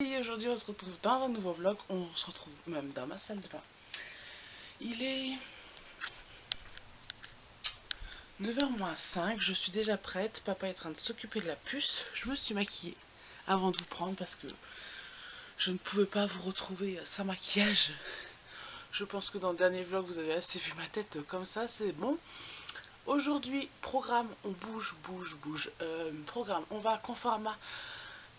Et aujourd'hui on se retrouve dans un nouveau vlog, on se retrouve même dans ma salle de bain. Il est 9h moins 5, je suis déjà prête, papa est en train de s'occuper de la puce. Je me suis maquillée avant de vous prendre parce que je ne pouvais pas vous retrouver sans maquillage. Je pense que dans le dernier vlog vous avez assez vu ma tête comme ça, c'est bon. Aujourd'hui, programme, on bouge. Programme, on va à Conforama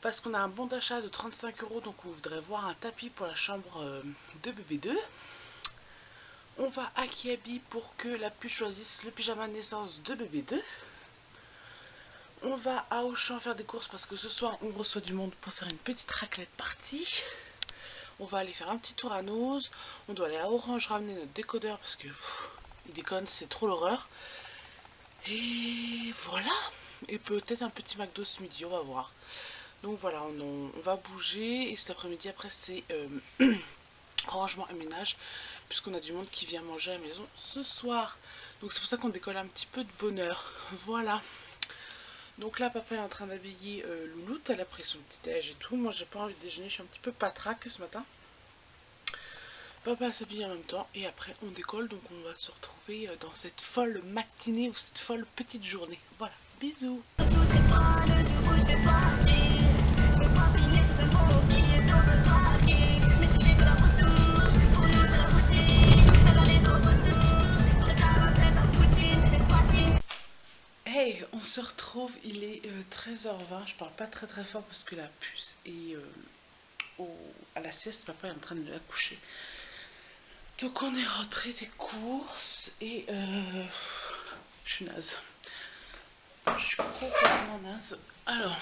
parce qu'on a un bon d'achat de 35 €, donc on voudrait voir un tapis pour la chambre de bébé 2. On va à Kiabi pour que la puce choisisse le pyjama de naissance de bébé 2. On va à Auchan faire des courses parce que ce soir on reçoit du monde pour faire une petite raclette party. On va aller faire un petit tour à Noz. On doit aller à Orange ramener notre décodeur parce que il déconne, c'est trop l'horreur. Et voilà. Et peut-être un petit McDo ce midi, on va voir. Donc voilà, on va bouger et cet après-midi après c'est rangement et ménage puisqu'on a du monde qui vient manger à la maison ce soir. Donc c'est pour ça qu'on décolle un petit peu de bonheur. Voilà. Donc là papa est en train d'habiller Louloute, elle a pris son petit déj et tout. Moi j'ai pas envie de déjeuner, je suis un petit peu patraque ce matin. Papa s'habille en même temps et après on décolle, donc on va se retrouver dans cette folle matinée ou cette folle petite journée. Voilà, bisous. Hey, on se retrouve, il est 13h20, je parle pas très fort parce que la puce est à la sieste, papa est en train de la coucher. Donc on est rentré des courses et je suis naze. Je suis complètement naze. Alors,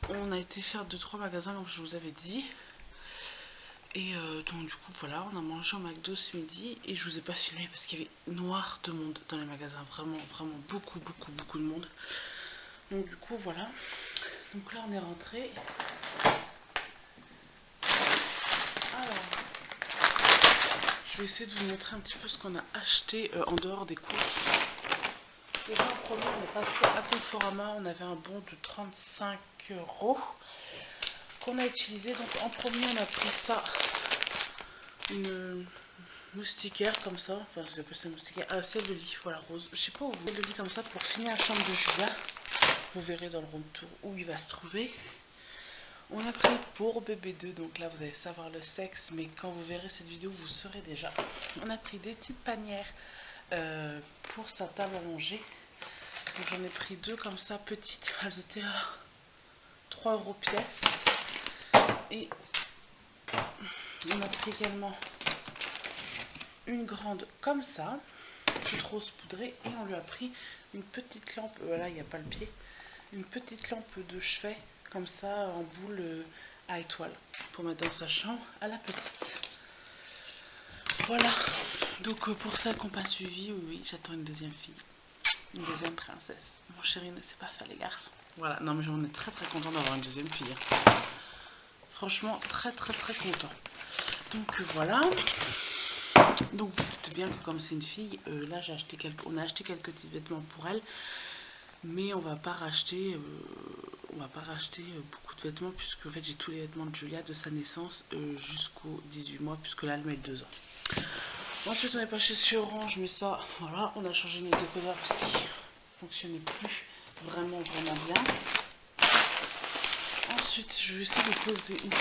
on a été faire 2-3 magasins comme je vous avais dit. Et donc du coup voilà, on a mangé au McDo ce midi et je vous ai pas filmé parce qu'il y avait noir de monde dans les magasins, vraiment beaucoup de monde. Donc du coup voilà, donc là on est rentré. Alors, je vais essayer de vous montrer un petit peu ce qu'on a acheté en dehors des courses. Déjà en premier on est passé à Conforama, on avait un bon de 35 € qu'on a utilisé. Donc en premier on a pris ça, une moustiquaire comme ça, enfin vous appelez ça moustiquaire, celle de lit, voilà rose, je sais pas où vous voulez, de lit comme ça pour finir la chambre de Julia. Vous verrez dans le room tour où il va se trouver. On a pris pour bébé 2, donc là vous allez savoir le sexe, mais quand vous verrez cette vidéo vous saurez déjà. On a pris des petites panières pour sa table à manger. Donc j'en ai pris deux comme ça, petites, elles étaient à 3 € pièce. Et on a pris également une grande comme ça, toute rose poudrée, et on lui a pris une petite lampe, voilà il n'y a pas le pied, une petite lampe de chevet comme ça en boule à étoile pour mettre dans sa chambre à la petite. Voilà, donc pour celles qui n'ont pas suivi, oui j'attends une deuxième fille, une deuxième princesse. Mon chéri ne sait pas faire les garçons. Voilà, non mais on est très content d'avoir une deuxième fille. Franchement très content. Donc voilà. Donc vous doutez bien que comme c'est une fille, là on a acheté quelques petits vêtements pour elle, mais on va pas racheter beaucoup de vêtements puisque en fait j'ai tous les vêtements de Julia de sa naissance jusqu'aux 18 mois puisque là elle met 2 ans. Ensuite on est passé chez Orange, mais ça voilà, on a changé notre décodeur parce qu'il fonctionnait plus vraiment bien. Ensuite je vais essayer de poser une.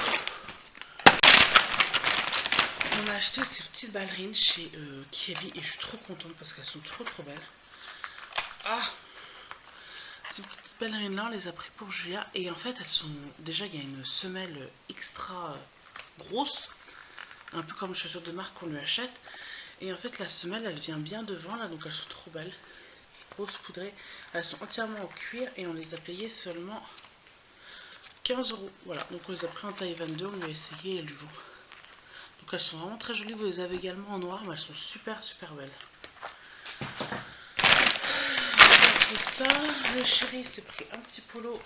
On a acheté ces petites ballerines chez Kiabi et je suis trop contente parce qu'elles sont trop belles. Ah, ces petites ballerines là on les a pris pour Julia et en fait elles sont, déjà il y a une semelle extra grosse, un peu comme les chaussures de marque qu'on lui achète, et en fait la semelle elle vient bien devant là, donc elles sont trop belles, rose poudrée, elles sont entièrement en cuir et on les a payées seulement 15 €. Voilà, donc on les a pris en taille 22, on lui a essayé, elles lui vont. Donc elles sont vraiment très jolies, vous les avez également en noir, mais elles sont super belles. Et ça, le chéri s'est pris un petit polo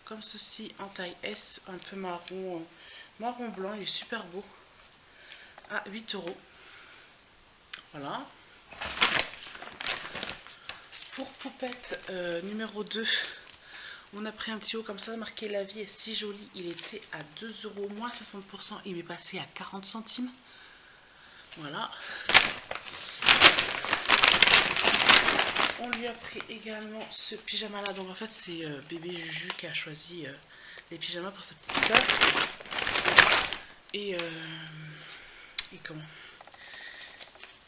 comme ceci en taille S, un peu marron blanc, il est super beau, à 8 €. Voilà. Pour poupette numéro 2, On a pris un petit haut comme ça, marqué la vie est si jolie. Il était à 2 € moins 60%. Il m'est passé à 40 centimes. Voilà. On lui a pris également ce pyjama là. Donc en fait c'est bébé Juju qui a choisi les pyjamas pour sa petite soeur. Et comment?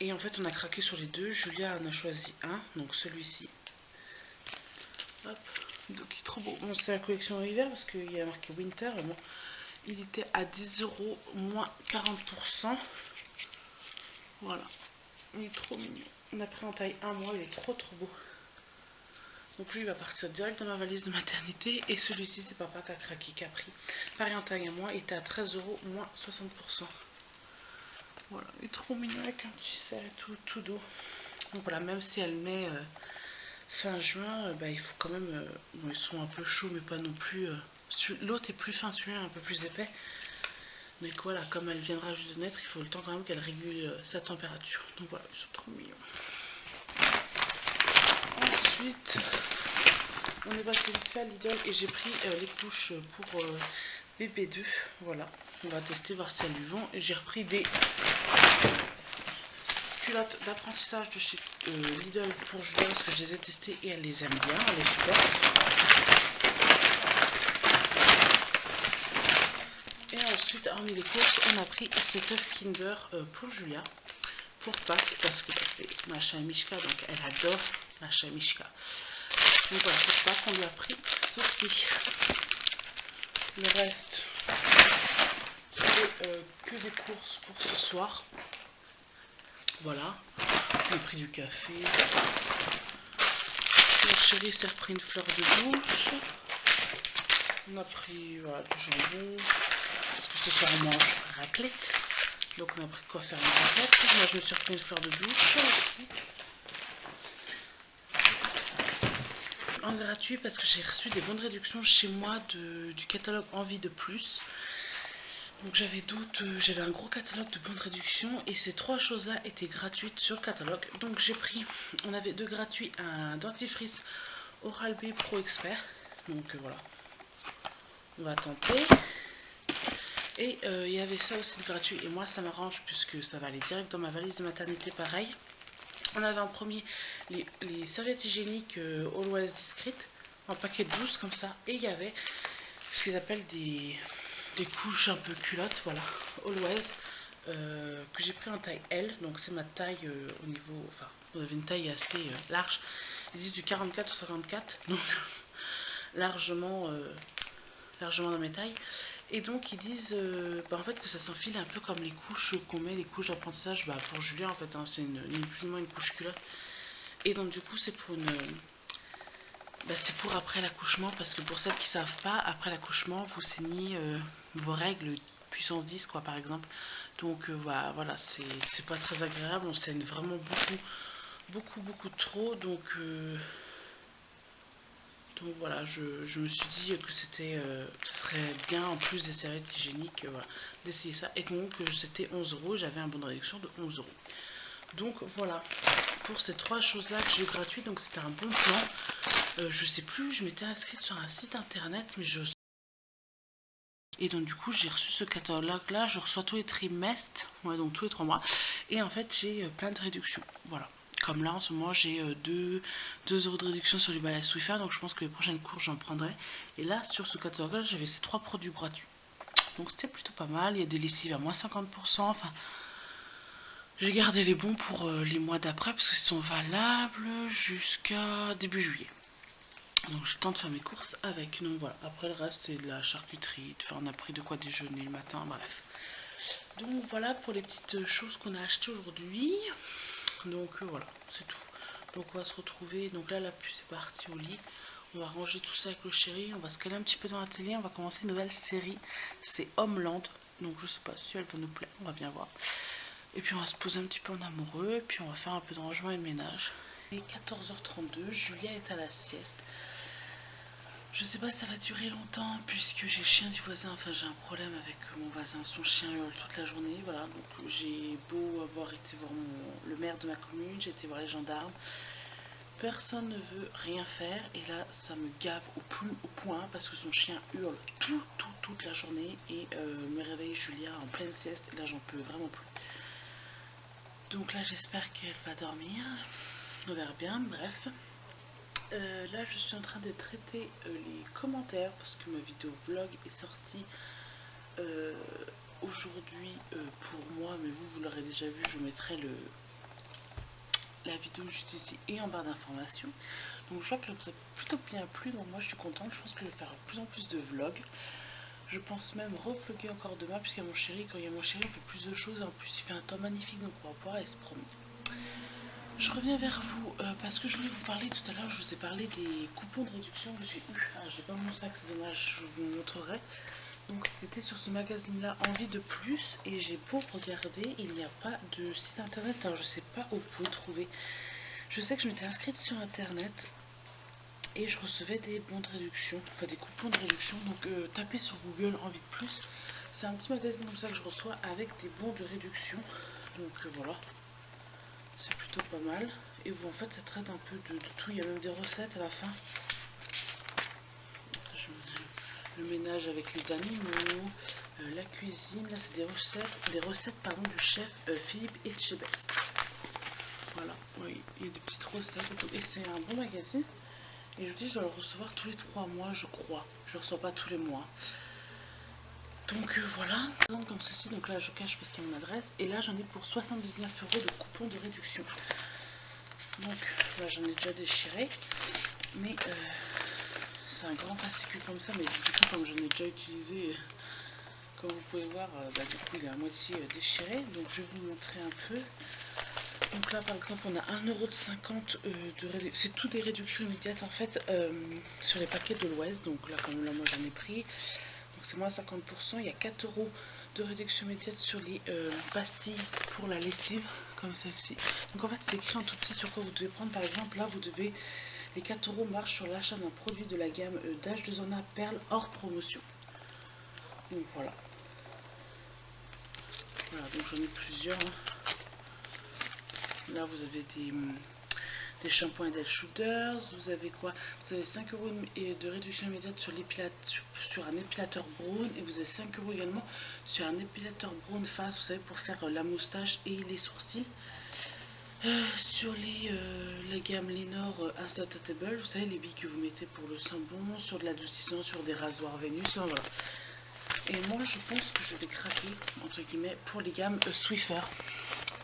Et en fait on a craqué sur les deux. Julia en a choisi un, donc celui-ci. Hop. Donc il est trop beau. Bon, c'est la collection hiver parce qu'il y a marqué winter. Bon, il était à 10 € moins 40%. Voilà. Il est trop mignon. On a pris en taille 1 mois. Il est trop beau. Donc lui il va partir direct dans ma valise de maternité. Et celui-ci c'est papa qui a craqué, qui a pris. Pareil en taille 1 mois. Il était à 13 € moins 60%. Voilà. Il est trop mignon avec un petit sel tout doux. Donc voilà, même si elle naît fin juin, bah, il faut quand même... bon, ils sont un peu chauds, mais pas non plus... l'autre est plus fin, celui-là un peu plus épais. Donc voilà, comme elle viendra juste de naître, il faut le temps quand même qu'elle régule sa température. Donc voilà, ils sont trop mignons. Ensuite, on est passé vite fait à Lidl et j'ai pris les couches pour bébé 2. Voilà, on va tester, voir si elles lui vont. Et j'ai repris des culottes d'apprentissage de chez Lidl pour Julia parce que je les ai testées et elle les aime bien, elle est super. Et ensuite, hormis les courses, on a pris cet œuf Kinder pour Julia, pour Pâques, parce que c'est Macha et Mishka, donc elle adore Macha et Mishka. Donc voilà, pour Pâques, on lui a pris ceci. Le reste, c'est que des courses pour ce soir. Voilà, on a pris du café. Mon chéri s'est repris une fleur de bouche. On a pris voilà, du jambon. Parce que ce soir on mange raclette. Donc on a pris quoi faire une raclette. Moi je me suis repris une fleur de bouche aussi. En gratuit parce que j'ai reçu des bonnes réductions chez moi du catalogue Envie de Plus. Donc j'avais un gros catalogue de bonnes réductions et ces trois choses là étaient gratuites sur le catalogue. Donc j'ai pris, on avait de gratuit un dentifrice Oral-B Pro Expert. Donc voilà, on va tenter. Et il y avait ça aussi de gratuit et moi ça m'arrange puisque ça va aller direct dans ma valise de maternité pareil. On avait en premier les serviettes hygiéniques Always Discreet en paquet de 12 comme ça. Et il y avait ce qu'ils appellent des couches un peu culottes, voilà, Always, que j'ai pris en taille L. Donc c'est ma taille au niveau, enfin on avait une taille assez large. Ils disent du 44 au 54, donc largement dans mes tailles. Et donc ils disent en fait que ça s'enfile un peu comme les couches qu'on met, les couches d'apprentissage pour Julien en fait, hein, c'est ni plus ni moins une couche culotte. Et donc du coup c'est pour c'est pour après l'accouchement, parce que pour celles qui ne savent pas, après l'accouchement vous saignez vos règles puissance 10 quoi par exemple. Donc voilà, c'est pas très agréable, on saigne vraiment beaucoup trop, donc voilà, je me suis dit que ce serait bien en plus des serviettes hygiéniques voilà, d'essayer ça. Et donc c'était 11 €, j'avais un bon de réduction de 11 €. Donc voilà, pour ces trois choses là que j'ai eu gratuit, donc c'était un bon plan. Je sais plus, je m'étais inscrite sur un site internet, mais et donc du coup j'ai reçu ce catalogue là, je reçois tous les trimestres, ouais, donc tous les 3 mois. Et en fait j'ai plein de réductions, voilà. Comme là en ce moment j'ai 2 € de réduction sur les balais Swiffer, donc je pense que les prochaines courses j'en prendrai. Et là sur ce catalogue là j'avais ces 3 produits gratuits, donc c'était plutôt pas mal. Il y a des lessives à moins 50%, enfin j'ai gardé les bons pour les mois d'après parce qu'ils sont valables jusqu'à début juillet. Donc j'ai le temps de faire mes courses avec. Donc voilà, après le reste c'est de la charcuterie, enfin on a pris de quoi déjeuner le matin, bref. Donc voilà pour les petites choses qu'on a achetées aujourd'hui. Donc voilà, c'est tout. Donc on va se retrouver, donc là la puce est partie au lit. On va ranger tout ça avec le chéri, on va se caler un petit peu dans la télé, on va commencer une nouvelle série, c'est Homeland. Donc je sais pas si elle va nous plaire, on va bien voir. Et puis on va se poser un petit peu en amoureux, et puis on va faire un peu de rangement et de ménage. Il est 14h32, Julia est à la sieste. Je sais pas si ça va durer longtemps puisque j'ai le chien du voisin, enfin j'ai un problème avec mon voisin, son chien hurle toute la journée, voilà. Donc j'ai beau avoir été voir le maire de ma commune, j'ai été voir les gendarmes, Personne ne veut rien faire et là ça me gave au plus haut point parce que son chien hurle toute la journée et me réveille Julia en pleine sieste et là j'en peux vraiment plus. Donc là j'espère qu'elle va dormir, on verra bien, bref. Là je suis en train de traiter les commentaires parce que ma vidéo vlog est sortie aujourd'hui pour moi, mais vous l'aurez déjà vu, je mettrai la vidéo juste ici et en barre d'informations. Donc je vois que vous a plutôt bien plu, donc moi je suis contente, je pense que je vais faire de plus en plus de vlogs. Je pense même revlogger encore demain puisqu'il y a mon chéri, quand il y a mon chéri on fait plus de choses, en plus il fait un temps magnifique donc on va pouvoir aller se promener. Je reviens vers vous parce que je voulais vous parler tout à l'heure, je vous ai parlé des coupons de réduction que j'ai eu. Ah, j'ai pas mon sac, c'est dommage, je vous montrerai. Donc c'était sur ce magazine là, Envie de plus, et j'ai beau regarder, il n'y a pas de site internet, alors je sais pas où vous pouvez trouver. Je sais que je m'étais inscrite sur internet et je recevais des bons de réduction, enfin des coupons de réduction, donc tapez sur Google Envie de plus, c'est un petit magazine comme ça que je reçois avec des bons de réduction, donc voilà, c'est plutôt pas mal. Et vous en fait ça traite un peu de tout, il y a même des recettes à la fin. Le ménage avec les animaux, la cuisine, là c'est des recettes pardon, du chef Philippe Etchebest. Voilà, oui, il y a des petites recettes et c'est un bon magazine. Et je dis je dois le recevoir tous les 3 mois je crois, je le reçois pas tous les mois. Donc voilà, comme ceci, donc là je cache parce qu'il y a mon adresse. Et là j'en ai pour 79 € de coupons de réduction. Donc là j'en ai déjà déchiré, mais c'est un grand fascicule comme ça, mais du coup comme j'en ai déjà utilisé, comme vous pouvez voir, du coup il est à moitié déchiré, donc je vais vous montrer un peu. Donc là par exemple on a 1,50 € de réduction, c'est tout des réductions immédiates en fait sur les paquets de l'Ouest, donc là comme là moi j'en ai pris, donc c'est moins 50%, il y a 4 € de réduction immédiate sur les pastilles pour la lessive, comme celle-ci. Donc en fait c'est écrit en tout petit sur quoi vous devez prendre, par exemple là vous devez, les 4 € marchent sur l'achat d'un produit de la gamme d'H2ONA Perle hors promotion. Donc voilà. Voilà, donc j'en ai plusieurs. Là vous avez des shampoings Edel Shooters, vous avez quoi? Vous avez 5 € de réduction immédiate sur un épilateur brown, et vous avez 5 € également sur un épilateur brown face, vous savez, pour faire la moustache et les sourcils. Sur la gamme Lenor Unstoppable, vous savez, les billes que vous mettez pour le sambon, sur de l'adoucissant, sur des rasoirs Vénus, enfin, voilà. Et moi je pense que je vais craquer entre guillemets pour les gammes Swiffer,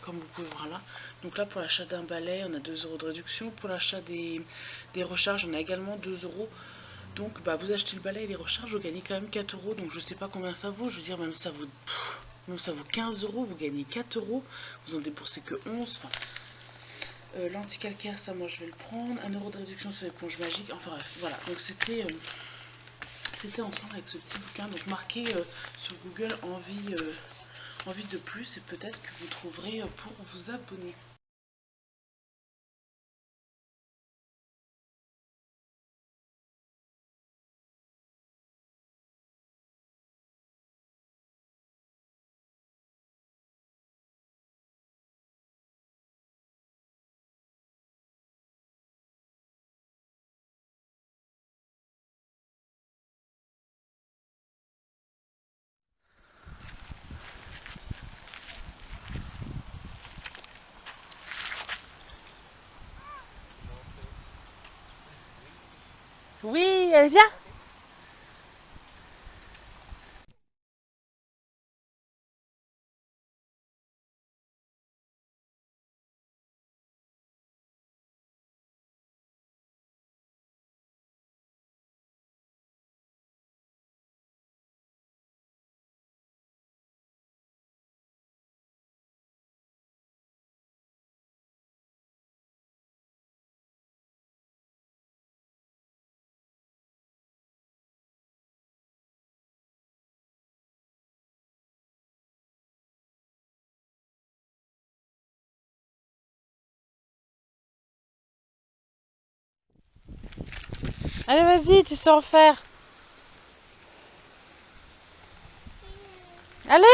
comme vous pouvez voir là. Donc là pour l'achat d'un balai on a 2 € de réduction, pour l'achat des recharges on a également 2 €. Donc bah, vous achetez le balai et les recharges, vous gagnez quand même 4 €, donc je sais pas combien ça vaut, je veux dire même ça vaut 15 €, vous gagnez 4 €, vous en déboursez que 11 €, enfin... l'anticalcaire, ça moi je vais le prendre, 1 € de réduction sur l'éponge magique, enfin bref, voilà, donc c'était ensemble avec ce petit bouquin, donc marqué sur Google Envie de plus, et peut-être que vous trouverez pour vous abonner. Oui, elle vient. Allez, vas-y, tu sais en faire. Allez.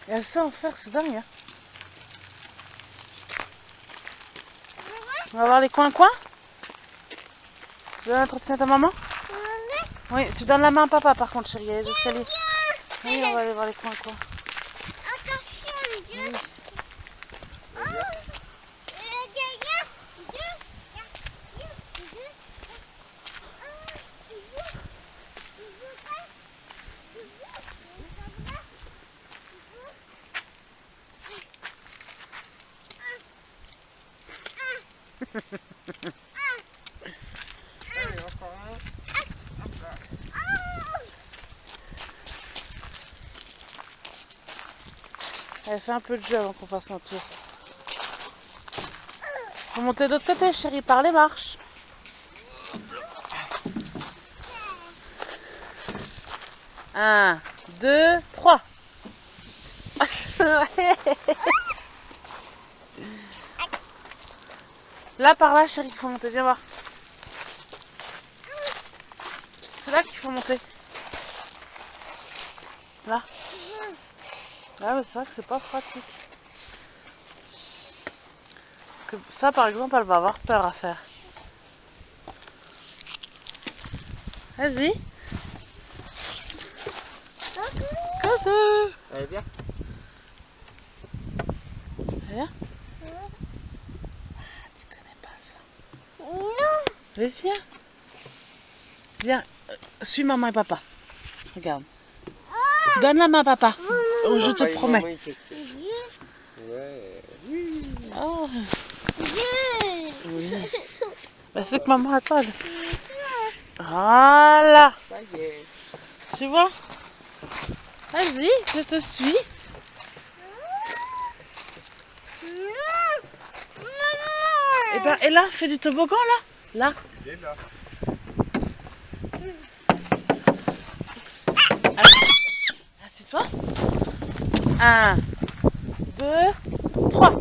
Et elle sait en faire, c'est dingue. Hein. On va voir les coins-coins. Tu donnes la trottinette à maman? Oui, tu donnes la main à papa par contre, chérie. Il y a les escaliers. Oui, on va aller voir les coins-coins. Oui. Elle fait un peu de jeu avant qu'on fasse un tour. Faut monter de l'autre côté, chérie, par les marches. Un, deux, trois. Là, par là, chérie, il faut monter. Viens voir. C'est là qu'il faut monter. Là. Ah, mais c'est vrai que c'est pas pratique. Parce que ça, par exemple, elle va avoir peur à faire. Vas-y. Coucou. Allez, viens. Viens. Ah, tu connais pas ça. Non. Mais viens. Viens. Suis maman et papa. Regarde. Donne la main à papa. Oh, je te promets. Ouais. Oh. Oui. Bah, c'est que maman attend. Elle. Voilà. Ça y est. Tu vois? Vas-y, je te suis. Et ben, et là, fais du toboggan là. Là. Il est là. Assieds-toi. 1, 2, 3.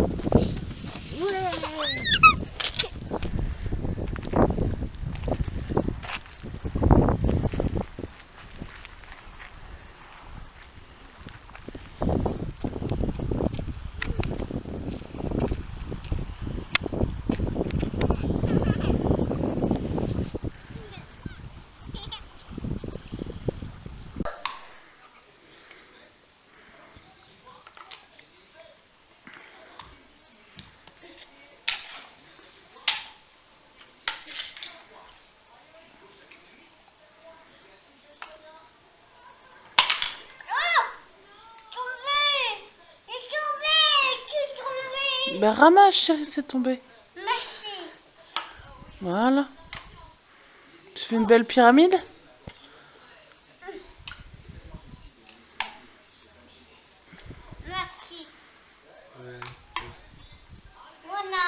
Ben ramasse, chérie, c'est tombé. Merci. Voilà. Tu fais une belle pyramide. Merci. Ouais. Voilà.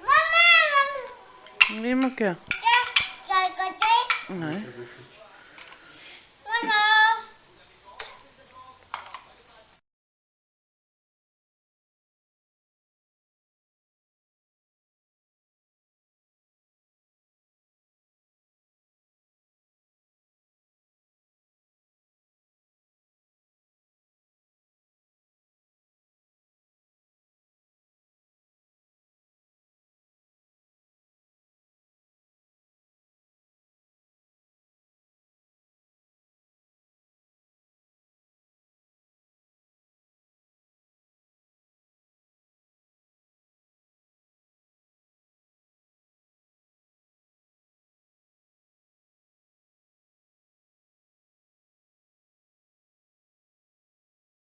Maman. Oui, mon cœur. T'as côté? Ouais.